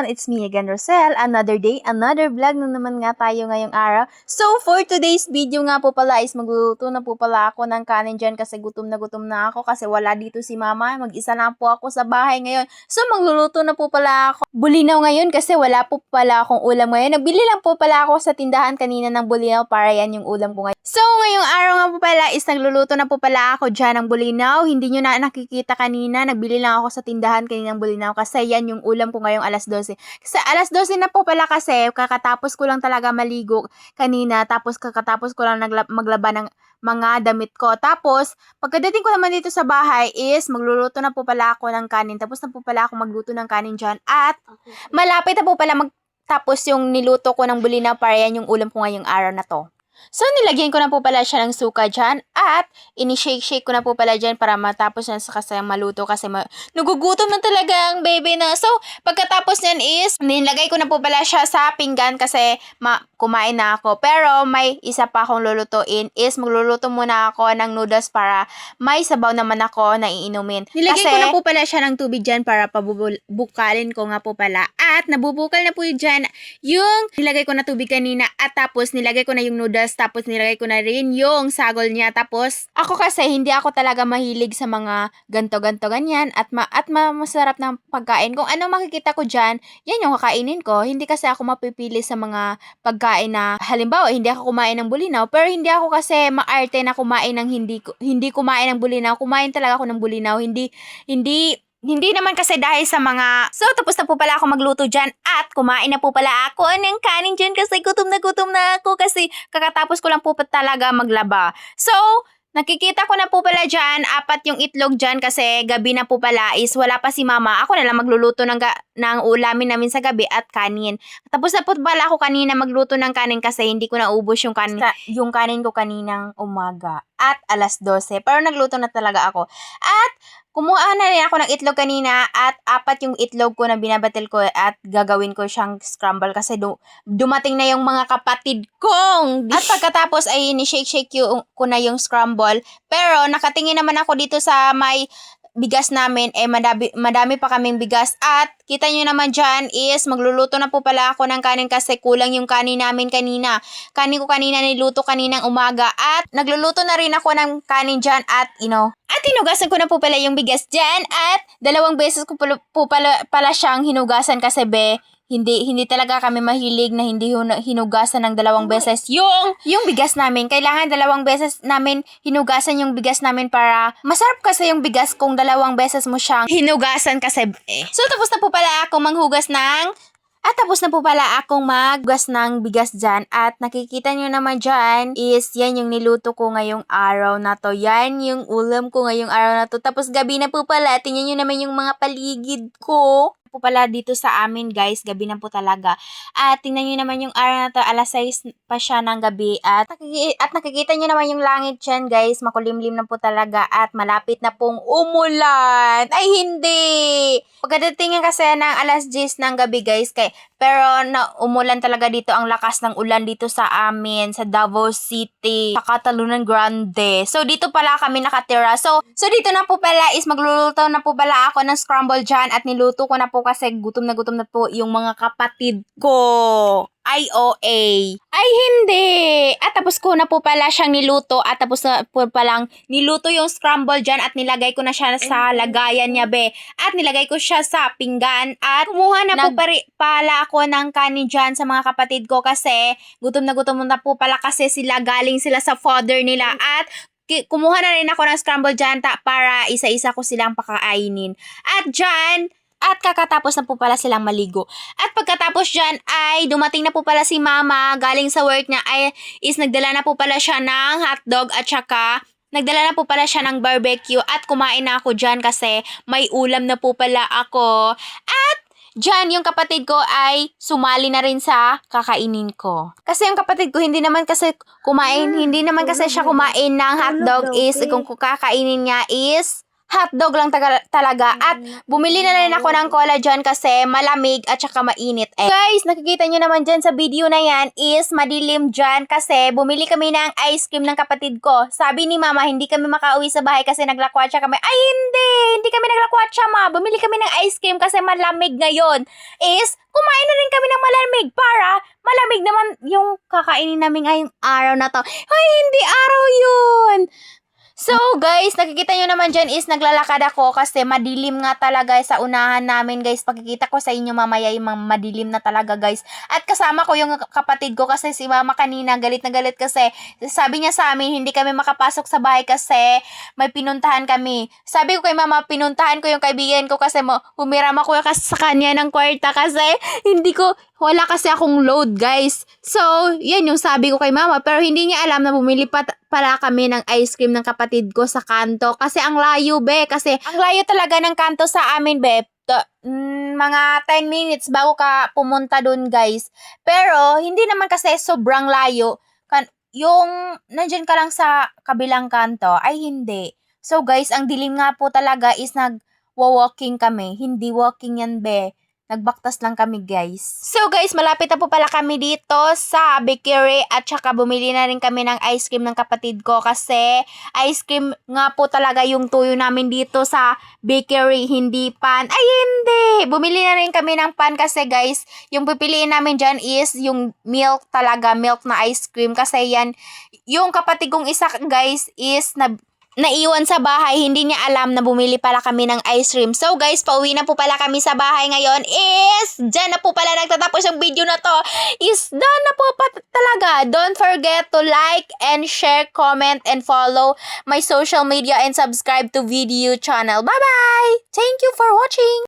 everyone, it's me again, Rosel. Another day, another vlog na naman nga tayo ngayong araw. So, for today's video nga po pala is magluluto na po pala ako ng kanin dyan kasi gutom na ako kasi wala dito si mama. Mag-isa lang po ako sa bahay ngayon. So, magluluto na po pala ako. Bulinaw ngayon kasi wala po pala akong ulam ngayon. Nagbili lang po pala ako sa tindahan kanina ng bulinaw para yan yung ulam ko ngayon. So, ngayong araw nga po pala is nagluluto na po pala ako dyan ng bulinaw. Hindi nyo na nakikita kanina. Nagbili lang ako sa tindahan kanina ng bulinaw kasi yan yung ulam ko ngayong alas 12. Kasi alas 12 na po pala kasi kakatapos ko lang talaga maligo kanina. Tapos kakatapos ko lang maglaba ng mga damit ko. Tapos, pagkadating ko naman dito sa bahay is magluluto na po pala ako ng kanin. Tapos na po pala ako magluto ng kanin dyan. At malapit na po pala magtapos yung niluto ko ng bulinaw para yan yung ulam ko ngayong araw na to. So, nilagyan ko na po pala siya ng suka dyan at ini-shake-shake ko na po pala dyan para matapos na kasi maluto kasi nagugutom na talaga ang baby na. So, pagkatapos nyan is, nilagay ko na po pala siya sa pinggan kasi kumain na ako. Pero, may isa pa akong lulutuin is magluluto muna ako ng noodles para may sabaw naman ako na iinumin. Nilagay ko na po pala siya ng tubig dyan para pabubukalin ko nga po pala. At nabubukal na po dyan yung nilagay ko na tubig kanina at tapos nilagay ko na yung noodles tapos nilagay ko na rin yung sagol niya. Tapos ako kasi hindi ako talaga mahilig sa mga ganto-ganto ganyan at masarap ng pagkain. Kung ano makikita ko dyan, yan yung kakainin ko. Hindi kasi ako mapipili sa mga pagkain na halimbawa hindi ako kumain ng bulinaw pero hindi ako kasi maarte na kumain ng hindi kumain ng bulinaw. Kumain talaga ako ng bulinaw. Hindi naman kasi dahil sa mga... So, tapos na po pala ako magluto dyan at kumain na po pala ako ng kanin dyan kasi gutom na ako kasi kakatapos ko lang po talaga maglaba. So, nakikita ko na po pala dyan, 4 yung itlog dyan kasi gabi na po pala is wala pa si mama. Ako na lang magluluto ng ulamin namin sa gabi at kanin. Tapos na po pala ako kanina magluto ng kanin kasi hindi ko naubos yung kanin ko kaninang umaga at alas 12. Pero nagluto na talaga ako. At kumuha na rin ako ng itlog kanina at 4 yung itlog ko na binabatil ko at gagawin ko siyang scramble kasi dumating na yung mga kapatid kong. At pagkatapos ay ni-shake-shake ko na yung scramble. Pero nakatingin naman ako dito sa may bigas namin, madami pa kaming bigas. At kita nyo naman dyan is magluluto na po pala ako ng kanin kasi kulang yung kanin namin kanina. Kanin ko kanina niluto kaninang umaga at nagluluto na rin ako ng kanin dyan at at hinugasan ko na po pala yung bigas dyan at 2 beses ko po pala siyang hinugasan kasi hindi talaga kami mahilig na hindi hinugasan ng 2 beses yung bigas namin. Kailangan 2 beses namin hinugasan yung bigas namin para masarap kasi yung bigas kung 2 beses mo siyang hinugasan kasi. So, tapos na po pala akong maghugas ng bigas dyan. At nakikita nyo naman dyan is yan yung niluto ko ngayong araw na to. Yan yung ulam ko ngayong araw na to. Tapos gabi na po pala. Tingnan nyo naman yung mga paligid ko po pala dito sa amin guys, gabi na po talaga. At tingnan nyo naman yung araw na to, alas 6 pa siya ng gabi at nakikita nyo naman yung langit dyan guys, makulimlim na po talaga at malapit na pong umulan. Ay hindi! Pagkadating kasi ng alas 10 ng gabi guys, pero umulan talaga dito, ang lakas ng ulan dito sa amin, sa Davao City, sa Catalunan Grande. So dito pala kami nakatira. So dito na po pala is magluluto na po pala ako ng scramble dyan at niluto ko na po kasi gutom na po yung mga kapatid ko. IOA. Ay, hindi! At tapos ko na po pala siyang niluto at tapos na po palang niluto yung scramble dyan at nilagay ko na siya sa lagayan niya, be. At nilagay ko siya sa pinggan at kumuha na po pala ako ng kanin dyan sa mga kapatid ko kasi gutom na po pala kasi galing sila sa father nila at kumuha na rin ako ng scramble dyan para isa-isa ko silang pakainin. At kakatapos na po pala silang maligo. At pagkatapos dyan ay dumating na po pala si mama galing sa work niya is nagdala na po pala siya ng hotdog at saka nagdala na po pala siya ng barbecue at kumain na ako dyan kasi may ulam na po pala ako. At dyan, yung kapatid ko ay sumali na rin sa kakainin ko. Kasi yung kapatid ko hindi naman kasi siya kumain ng hotdog is kung kakainin niya is hotdog lang talaga. At bumili na rin ako ng cola dyan kasi malamig at saka mainit. Guys, nakikita nyo naman dyan sa video na yan is madilim dyan kasi bumili kami ng ice cream ng kapatid ko. Sabi ni mama, hindi kami makauwi sa bahay kasi naglakwatsa kami. Ay, hindi kami naglakwatsa, ma. Bumili kami ng ice cream kasi malamig ngayon. Kumain na rin kami ng malamig para malamig naman yung kakainin namin ngayong araw na to. Ay, hindi araw yun. So guys, nakikita nyo naman dyan is naglalakad ako kasi madilim nga talaga sa unahan namin guys. Pagkikita ko sa inyo mamaya yung madilim na talaga guys. At kasama ko yung kapatid ko kasi si mama kanina galit na galit kasi sabi niya sa amin hindi kami makapasok sa bahay kasi may pinuntahan kami. Sabi ko kay mama, pinuntahan ko yung kaibigan ko kasi humiram ako sa kanya ng kwarta kasi wala kasi akong load guys. So, yan yung sabi ko kay mama pero hindi niya alam na bumili pala kami ng ice cream ng kapatid ko sa kanto kasi ang layo kasi ang layo talaga ng kanto sa amin mga 10 minutes bago ka pumunta dun guys. Pero hindi naman kasi sobrang layo. Yung nandyan ka lang sa kabilang kanto ay hindi. So guys, ang dilim nga po talaga is nag-walking kami. Hindi walking yan nagbaktas lang kami guys. So guys, malapit na po pala kami dito sa bakery at saka bumili na rin kami ng ice cream ng kapatid ko kasi ice cream nga po talaga yung tuyo namin dito sa bakery, hindi pan. Ay hindi! Bumili na rin kami ng pan kasi guys, yung pipiliin namin dyan is yung milk talaga, milk na ice cream kasi yan, yung kapatid kong isa guys is naiwan sa bahay, hindi niya alam na bumili pala kami ng ice cream. So guys, pauwi na po pala kami sa bahay ngayon dyan na po pala nagtatapos yung video na to. Done na po talaga. Don't forget to like and share, comment, and follow my social media and subscribe to video channel. Bye-bye! Thank you for watching!